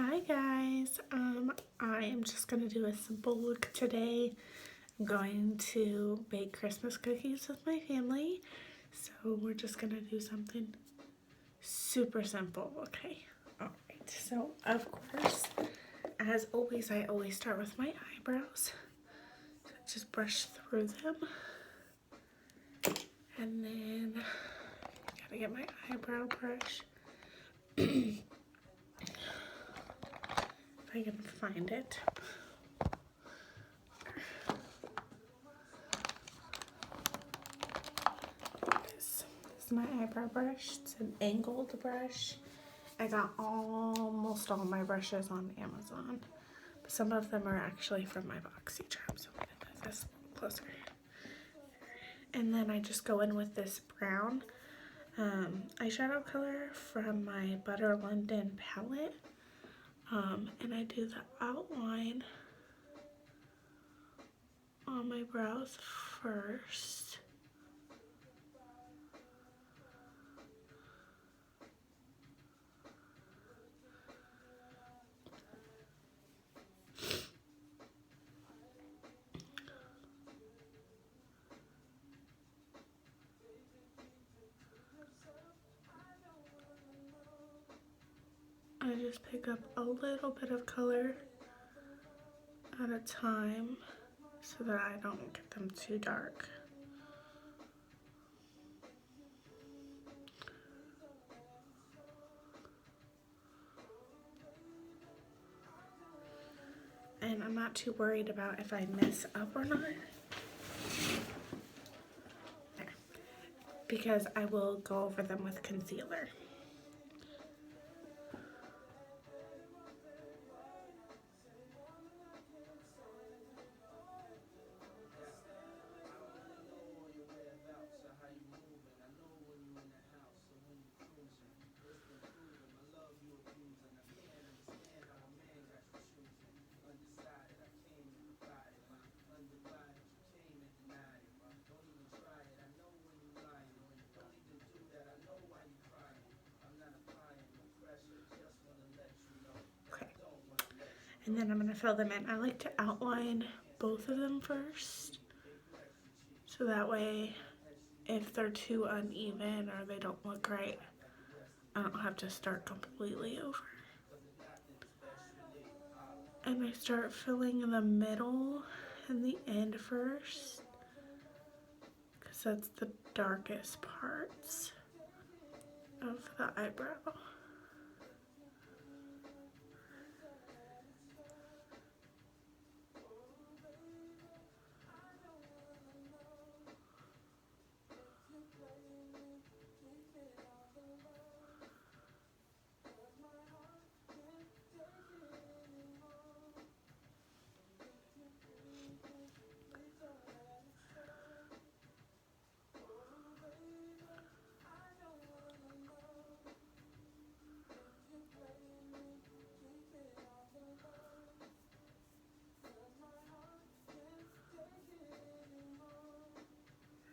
Hi guys, I am just going to do a simple look today. I'm going to bake Christmas cookies with my family, so we're just going to do something super simple, okay? Alright, so of course, as always, I always start with my eyebrows. So just brush through them, and then gotta get my eyebrow brush. If I can find it. This is my eyebrow brush. It's an angled brush. I got almost all my brushes on Amazon, but some of them are actually from my BoxyCharm, so I'm gonna move this a little closer. And then I just go in with this brown eyeshadow color from my Butter London palette. And I do the outline on my brows first. I just pick up a little bit of color at a time so that I don't get them too dark. And I'm not too worried about if I mess up or not, because I will go over them with concealer. And then I'm going to fill them in. I like to outline both of them first, so that way if they're too uneven or they don't look right, I don't have to start completely over. And I start filling in the middle and the end first, because that's the darkest parts of the eyebrow.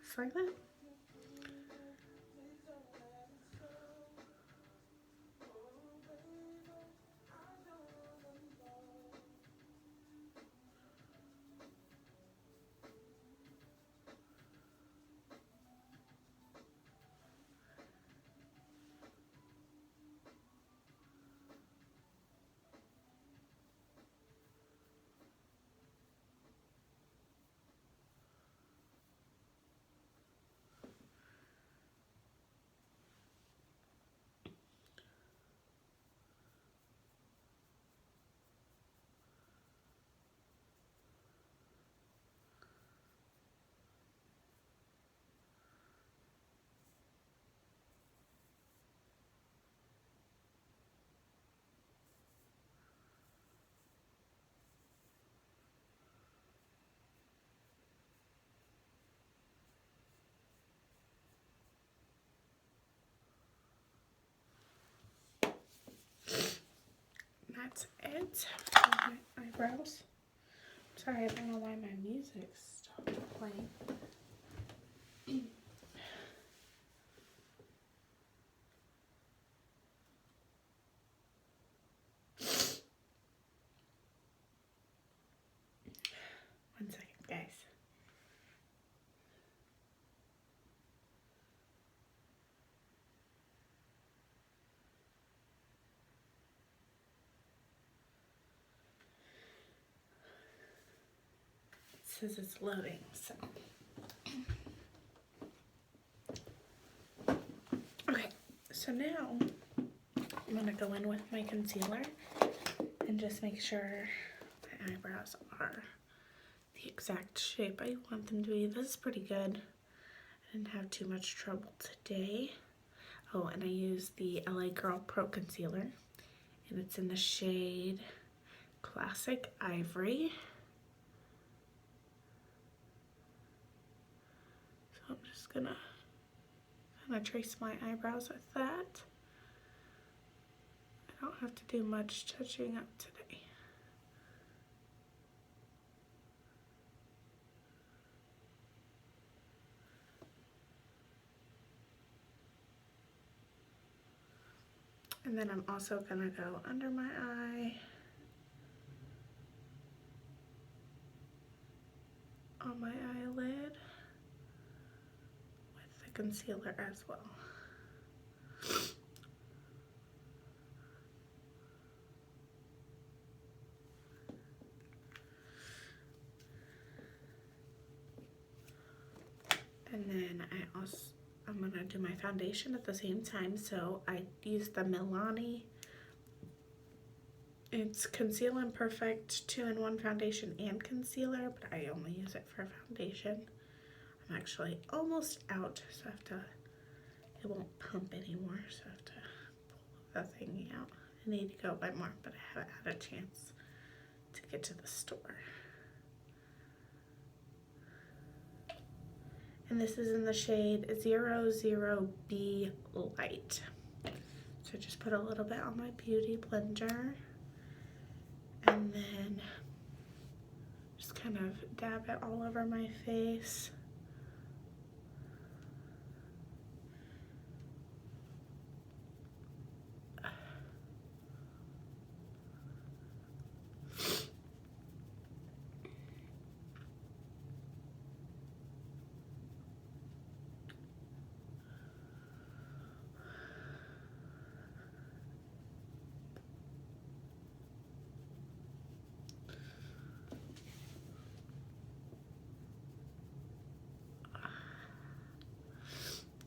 Just like that. That's it for my eyebrows. Sorry, I don't know why my music stopped playing. says it's loading, so. Okay, so now I'm gonna go in with my concealer and just make sure my eyebrows are the exact shape I want them to be. This is pretty good. I didn't have too much trouble today. Oh, and I used the LA Girl Pro Concealer, and it's in the shade Classic Ivory. So I'm just gonna kind of trace my eyebrows with that. I don't have to do much touching up today. And then I'm also gonna go under my eye, on my eyelid, with the concealer as well. And then I'm gonna do my foundation at the same time. So I used the Milani. It's Conceal and Perfect 2-in-1 foundation and concealer, but I only use it for foundation. I'm actually almost out, so I have to, it won't pump anymore, so I have to pull the thingy out. I need to go buy more, but I haven't had a chance to get to the store. And this is in the shade 00B Light. So just put a little bit on my beauty blender, and then just kind of dab it all over my face.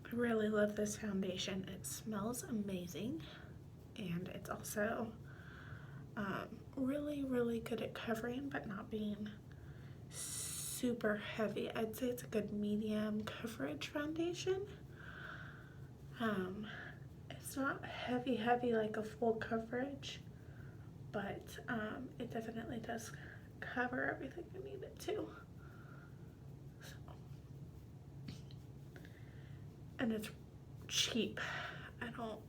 I really love this foundation. It smells amazing, and it's also really good at covering but not being super heavy. I'd say it's a good medium coverage foundation. It's not heavy like a full coverage, but it definitely does cover everything I need it to. And it's cheap. I don't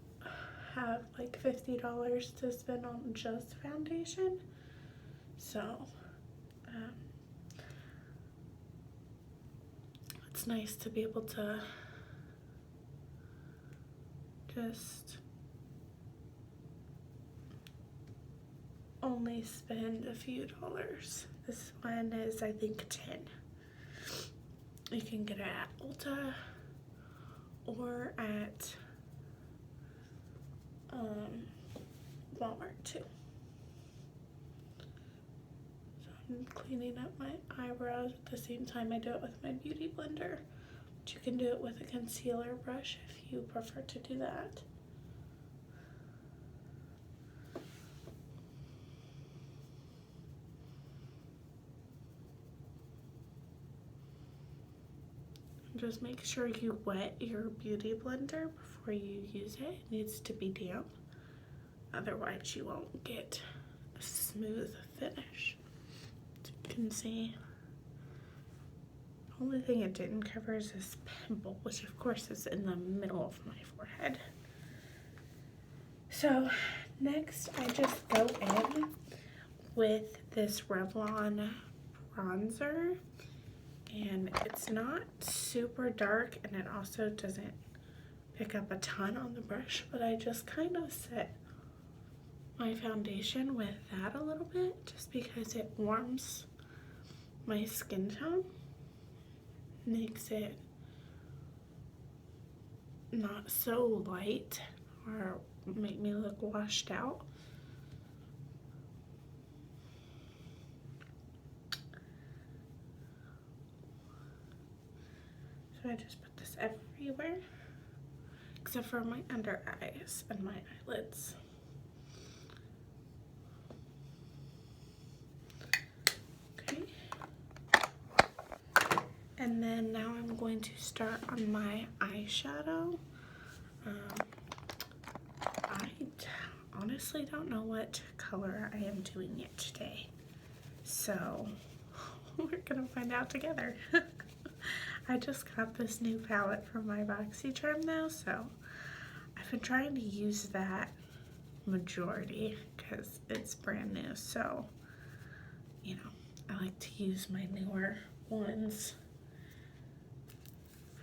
have like $50 to spend on just foundation, so it's nice to be able to just only spend a few dollars. This one is, I think, 10. You can get it at Ulta or at Walmart too. So I'm cleaning up my eyebrows at the same time I do it with my beauty blender. But you can do it with a concealer brush if you prefer to do that. Just make sure you wet your beauty blender before you use it. It needs to be damp, otherwise you won't get a smooth finish. As you can see, the only thing it didn't cover is this pimple, which of course is in the middle of my forehead. So next I just go in with this Revlon bronzer. And it's not super dark, and it also doesn't pick up a ton on the brush, but I just kind of set my foundation with that a little bit just because it warms my skin tone, makes it not so light or make me look washed out. So I just put this everywhere, except for my under eyes and my eyelids. Okay. And then now I'm going to start on my eyeshadow. I honestly don't know what color I am doing yet today. So we're gonna find out together. I just got this new palette from my BoxyCharm now, so I've been trying to use that majority because it's brand new. So, you know, I like to use my newer ones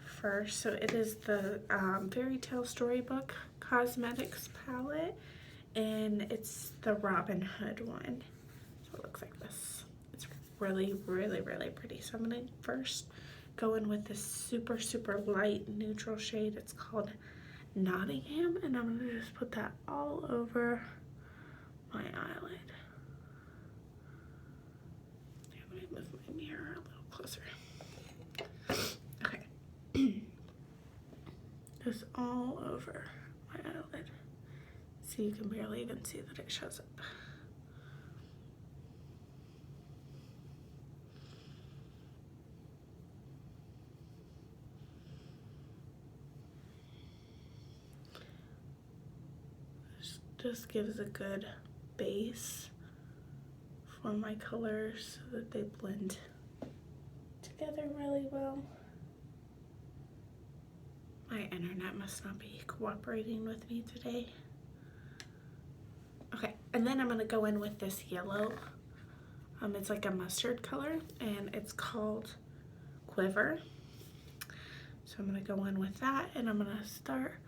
first. So it is the Fairy Tale Storybook Cosmetics palette, and it's the Robin Hood one. So it looks like this. It's really, really, really pretty. So I'm gonna first go in with this super, super light neutral shade. It's called Nottingham, and I'm gonna just put that all over my eyelid. I'm gonna move my mirror a little closer. Okay. Just all over my eyelid. So you can barely even see that it shows up. Just gives a good base for my colors so that they blend together really well. My internet must not be cooperating with me today. Okay, and then I'm gonna go in with this yellow. It's like a mustard color, and it's called Quiver. So I'm gonna go in with that, and I'm gonna start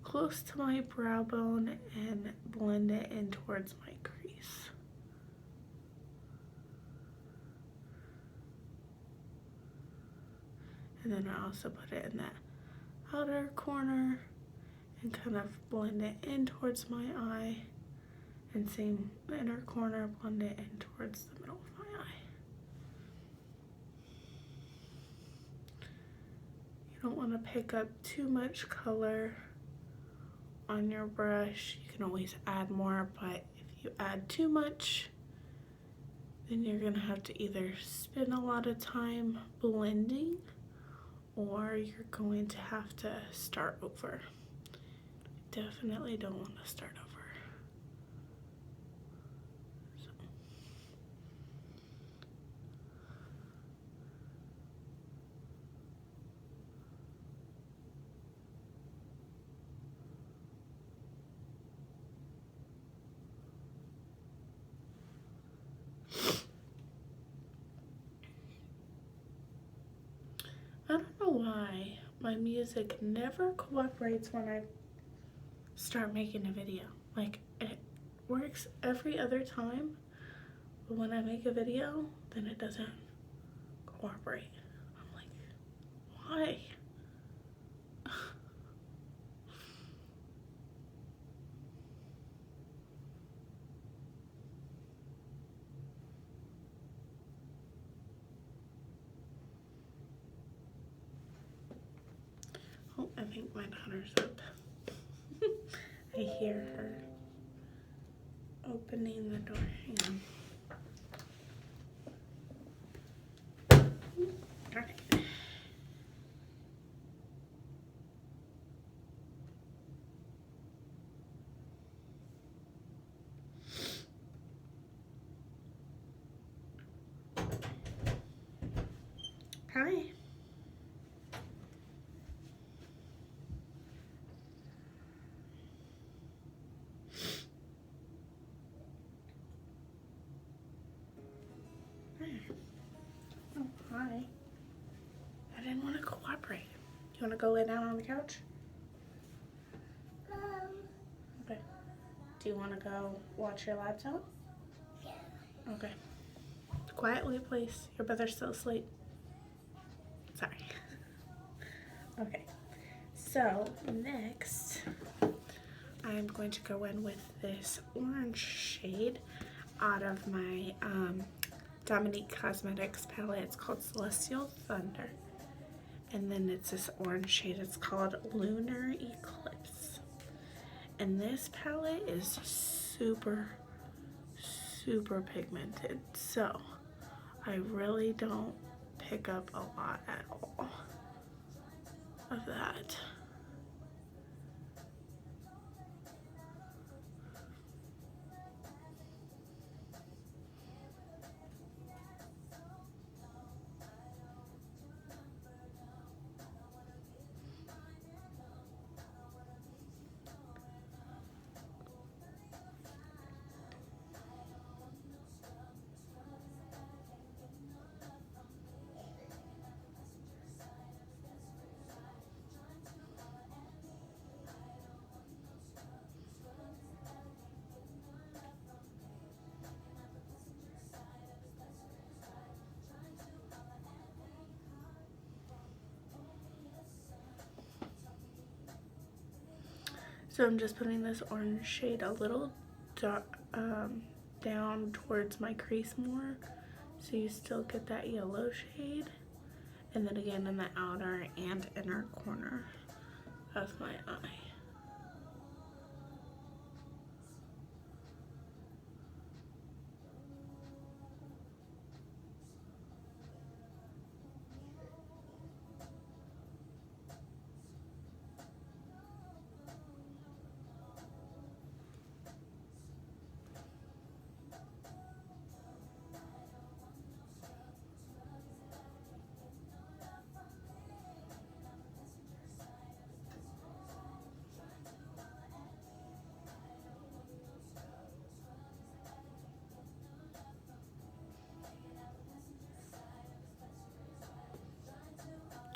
close to my brow bone and blend it in towards my crease. And then I also put it in that outer corner and kind of blend it in towards my eye, and same inner corner, blend it in towards the middle of my eye. You don't want to pick up too much color on your brush. You can always add more, but if you add too much, then you're gonna have to either spend a lot of time blending, or you're going to have to start over. Definitely don't want to start over. I don't know why my music never cooperates when I start making a video. Like, it works every other time, but when I make a video, then it doesn't cooperate. I'm like, why? Oh, I think my daughter's up. I hear her opening the door. Hang on. Okay. Hi. Oh, hi. I didn't want to cooperate. You want to go lay down on the couch? Okay. Do you want to go watch your laptop? Yeah. Okay. Quietly, please. Your brother's still asleep. Sorry. Okay. So, next, I'm going to go in with this orange shade out of my Dominique Cosmetics palette. It's called Celestial Thunder. And then it's this orange shade. It's called Lunar Eclipse. And this palette is super, super pigmented. So I really don't pick up a lot at all of that. So I'm just putting this orange shade a little down towards my crease more, so you still get that yellow shade, and then again in the outer and inner corner of my eye.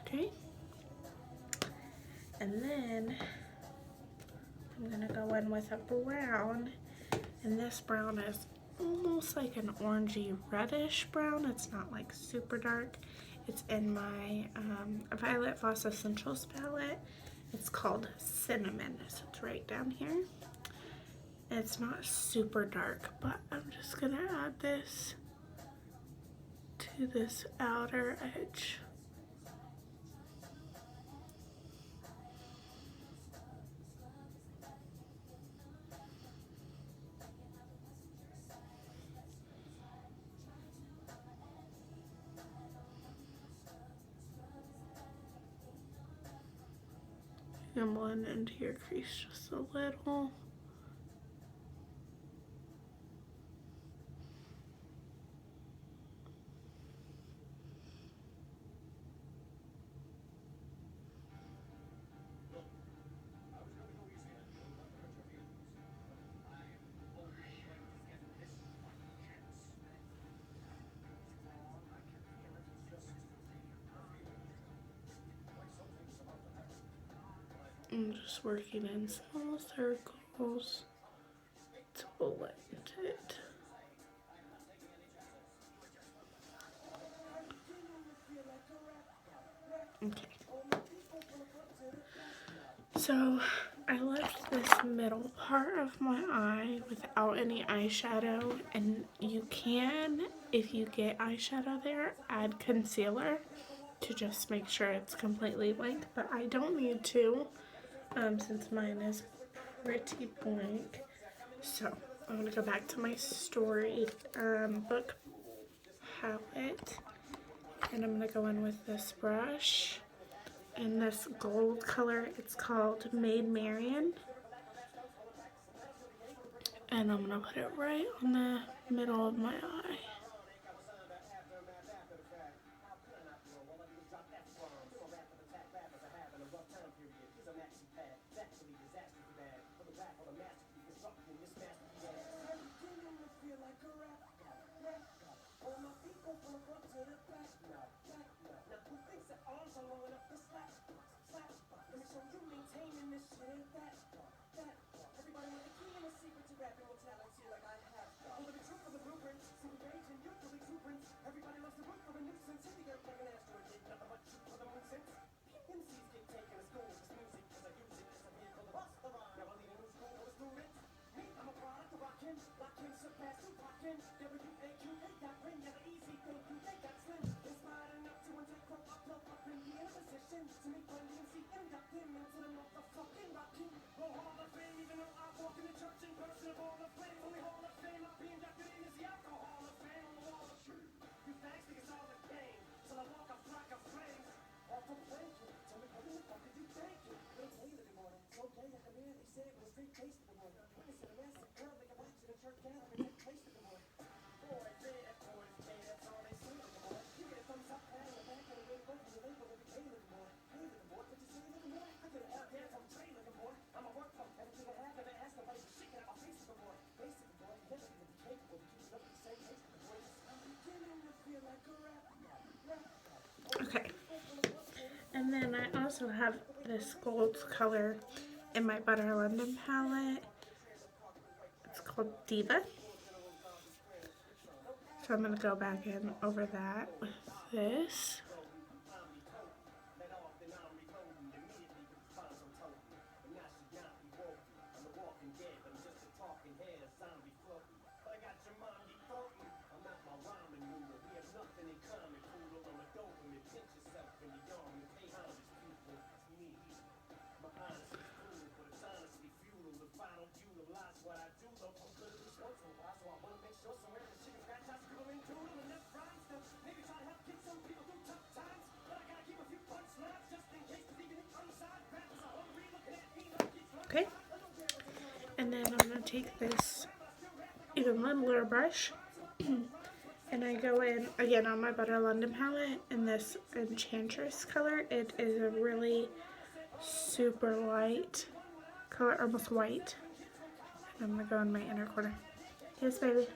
Okay, and then I'm gonna go in with a brown, and this brown is almost like an orangey reddish brown. It's not like super dark. It's in my Violet Voss Essentials palette. It's called Cinnamon, so it's right down here. It's not super dark, but I'm just gonna add this to this outer edge. And blend into your crease just a little. I'm just working in small circles to blend it. Okay. So I left this middle part of my eye without any eyeshadow, and you can, if you get eyeshadow there, add concealer to just make sure it's completely blank, but I don't need to. Since mine is pretty blank. So I'm gonna go back to my story book palette, and I'm gonna go in with this brush in this gold color. It's called Maid Marian, and I'm gonna put it right on the middle of my eye. Okay. And then I also have this gold color in my Butter London palette. It's called Diva. So I'm going to go back in over that with this. Okay, and then I'm going to take this even littler brush and I go in again on my Butter London palette in this Enchantress color. It is a really super light color, almost white. And I'm going to go in my inner corner. Yes, baby.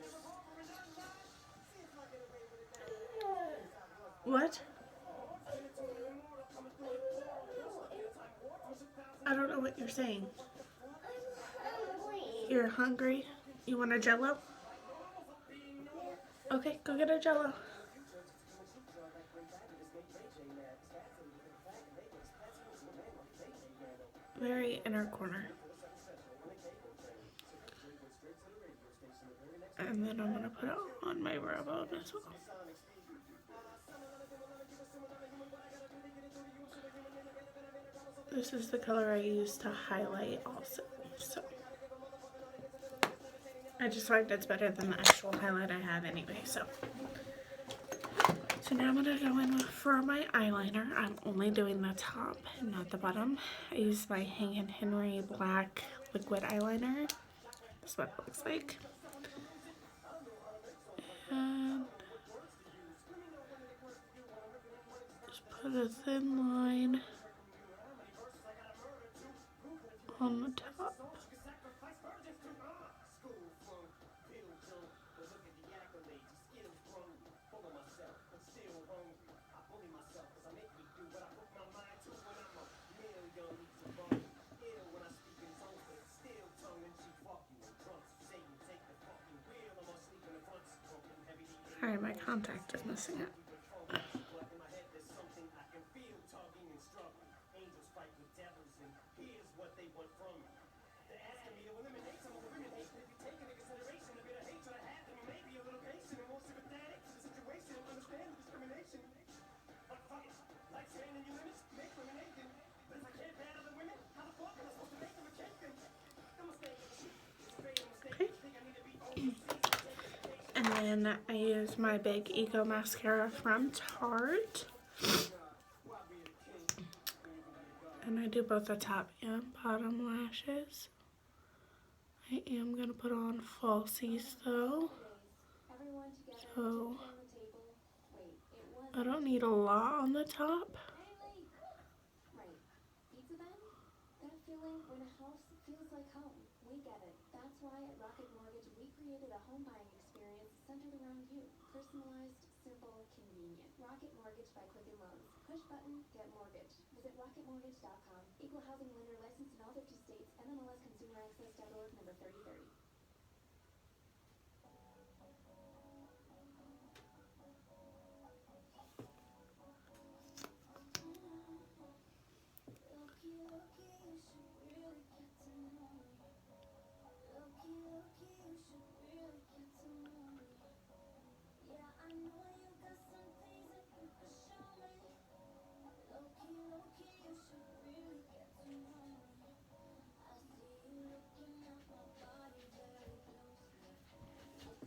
What? I don't know what you're saying. You're hungry? You want a Jello? Okay, go get a Jello. Very inner corner. And then I'm going to put it on my brow bone as well. This is the color I use to highlight also. So I just find it's better than the actual highlight I have anyway. So now I'm going to go in for my eyeliner. I'm only doing the top and not the bottom. I use my Hank & Henry black liquid eyeliner. That's what it looks like. And just put a thin line on the top. Alright, my contact is missing it. And then I use my big Ego Mascara from Tarte. And I do both the top and bottom lashes. I am going to put on falsies though. So I don't need a lot on the top.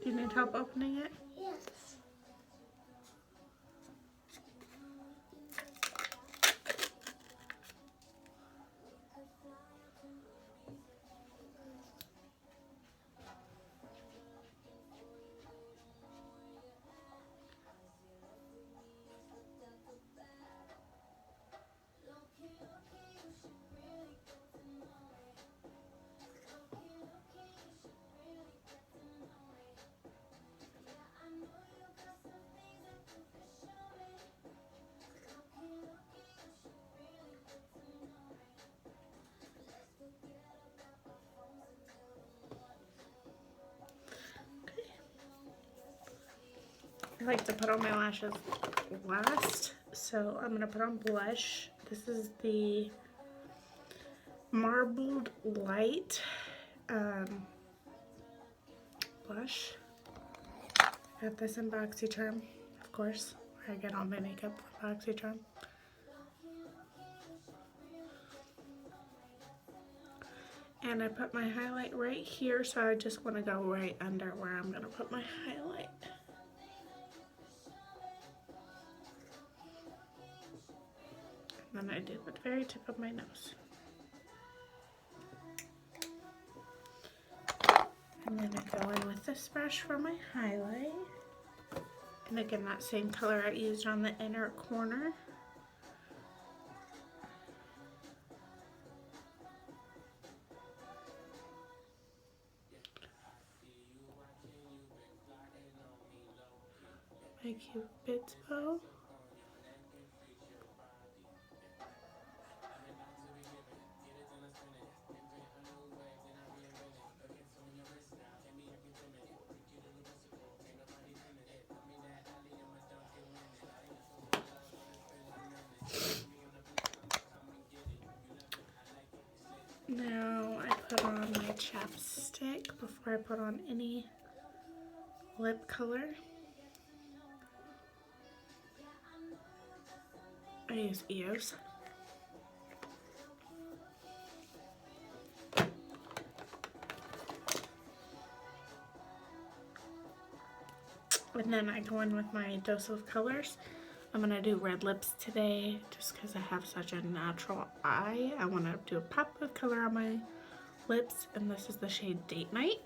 Do you need help opening it? Yes. I like to put on my lashes last, so I'm going to put on blush. This is the Marbled Light blush. Got this in BoxyCharm, of course, where I get all my makeup from BoxyCharm. And I put my highlight right here, so I just want to go right under where I'm going to put my highlight. And then I do the very tip of my nose. And then I go in with this brush for my highlight. And again, that same color I used on the inner corner. My Cupid's bow. Now I put on my chapstick before I put on any lip color. I use Eos. And then I go in with my dose of colors. I'm going to do red lips today just because I have such a natural eye. I want to do a pop of color on my lips, and this is the shade Date Night.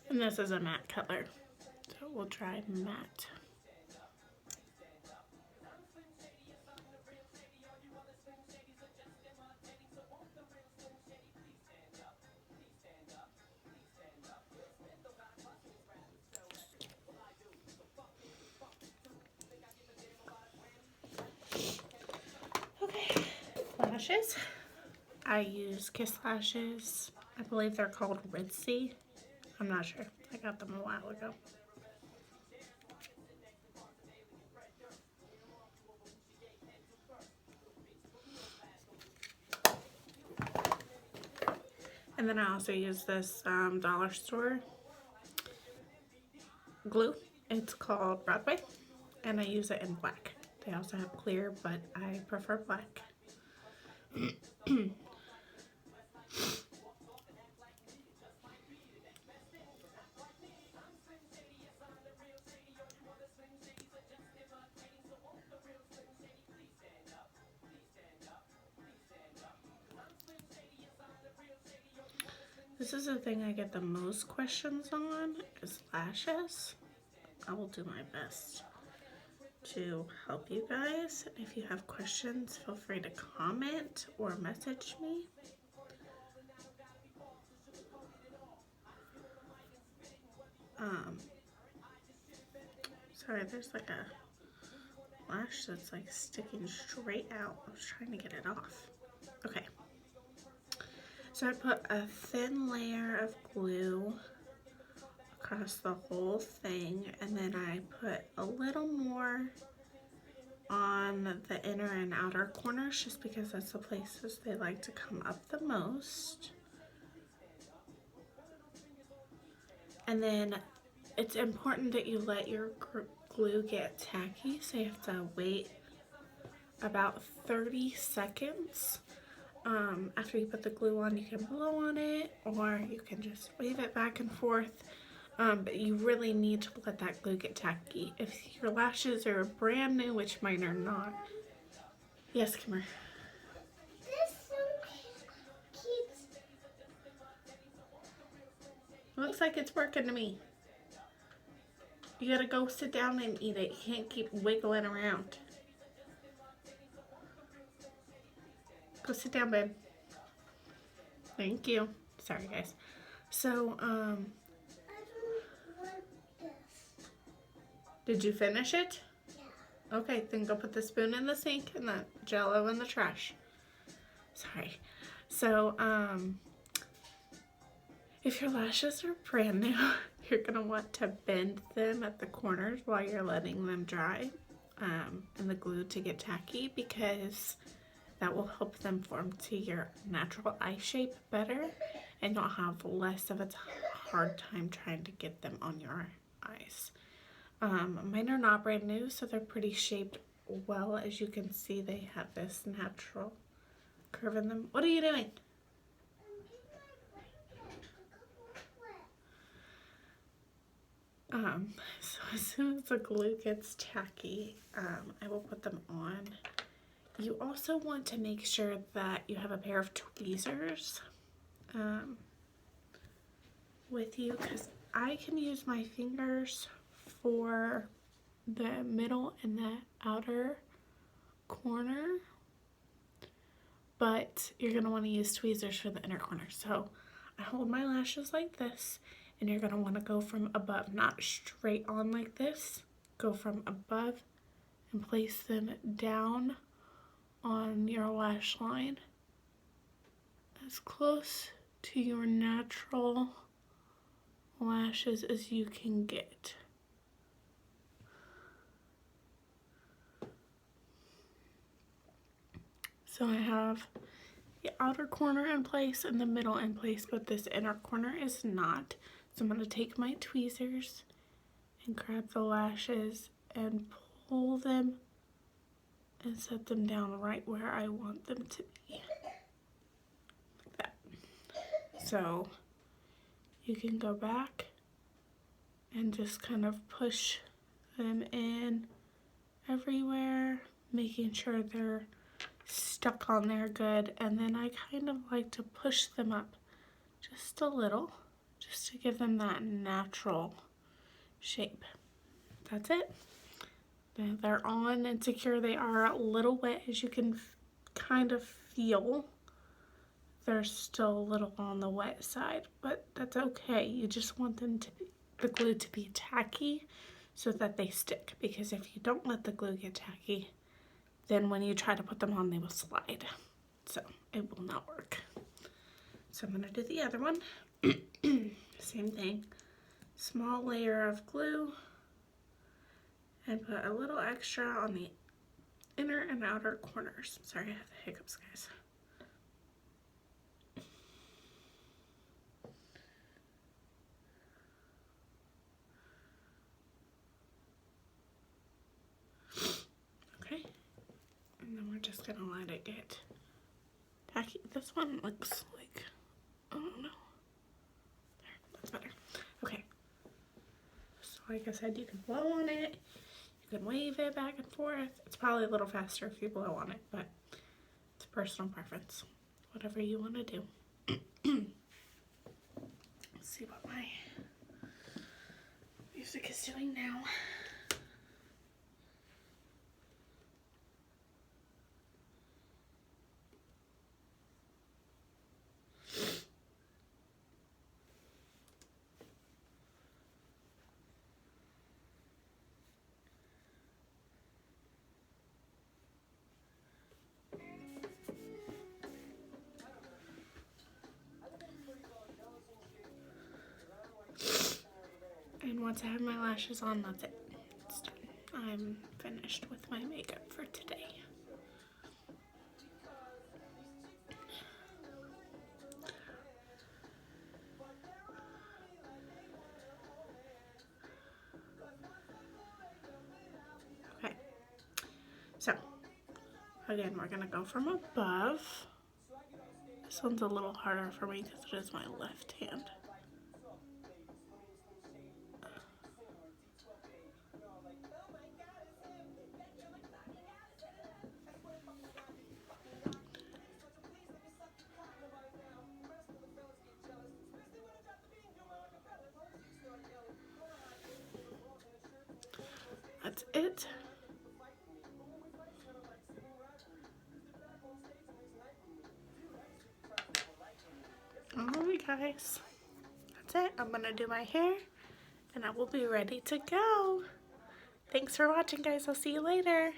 And this is a matte color, so we'll try matte. Okay, lashes. I use Kiss lashes. I believe they're called Ritzy. I'm not sure. I got them a while ago. And then I also use this dollar store glue. It's called Broadway, and I use it in black. They also have clear, but I prefer black. This is the thing I get the most questions on, is lashes. I will do my best to help you guys. If you have questions, feel free to comment or message me. Sorry, there's like a lash that's like sticking straight out. I was trying to get it off. Okay. So I put a thin layer of glue across the whole thing, and then I put a little more on the inner and outer corners just because that's the places they like to come up the most. And then it's important that you let your glue get tacky, so you have to wait about 30 seconds. After you put the glue on, you can blow on it or you can just wave it back and forth. But you really need to let that glue get tacky. If your lashes are brand new, which mine are not. Yes, come here. This so cute. Looks like it's working to me. You gotta go sit down and eat it. You can't keep wiggling around. Go sit down, babe. Thank you. Sorry, guys. So, I don't want this. did you finish it? Yeah. Okay, then go put the spoon in the sink and the Jello in the trash. Sorry. So, if your lashes are brand new, you're gonna want to bend them at the corners while you're letting them dry, and the glue to get tacky, because that will help them form to your natural eye shape better, and you'll have less of a hard time trying to get them on your eyes. Mine are not brand new, so they're pretty shaped well. As you can see, they have this natural curve in them. What are you doing? So as soon as the glue gets tacky, I will put them on. You also want to make sure that you have a pair of tweezers with you, because I can use my fingers for the middle and the outer corner, but you're going to want to use tweezers for the inner corner. So I hold my lashes like this, and you're going to want to go from above, not straight on like this. Go from above and place them down on your lash line as close to your natural lashes as you can get. So I have the outer corner in place and the middle in place, but this inner corner is not. So I'm going to take my tweezers and grab the lashes and pull them and set them down right where I want them to be. Like that. So you can go back and just kind of push them in everywhere, making sure they're stuck on there good. And then I kind of like to push them up just a little, just to give them that natural shape. That's it. They're on and secure. They are a little wet, as you can kind of feel. They're still a little on the wet side, but that's okay. You just want them to be, the glue to be tacky so that they stick, because if you don't let the glue get tacky, then when you try to put them on, they will slide. So it will not work. So I'm gonna do the other one. Same thing. Small layer of glue, and put a little extra on the inner and outer corners. Sorry, I have the hiccups, guys. Okay, and then we're just gonna let it get tacky. This one looks like, I don't know. There, that's better. Okay. So like I said, you can blow on it. You can wave it back and forth. It's probably a little faster if you blow on it, but it's personal preference. Whatever you want to do. Let's see what my music is doing now. once I have my lashes on, that's it. It's done. I'm finished with my makeup for today. Okay, so again, we're gonna go from above. This one's a little harder for me because it is my left hand. That's it. Alright guys, that's it. I'm gonna do my hair and I will be ready to go. Thanks for watching guys. I'll see you later.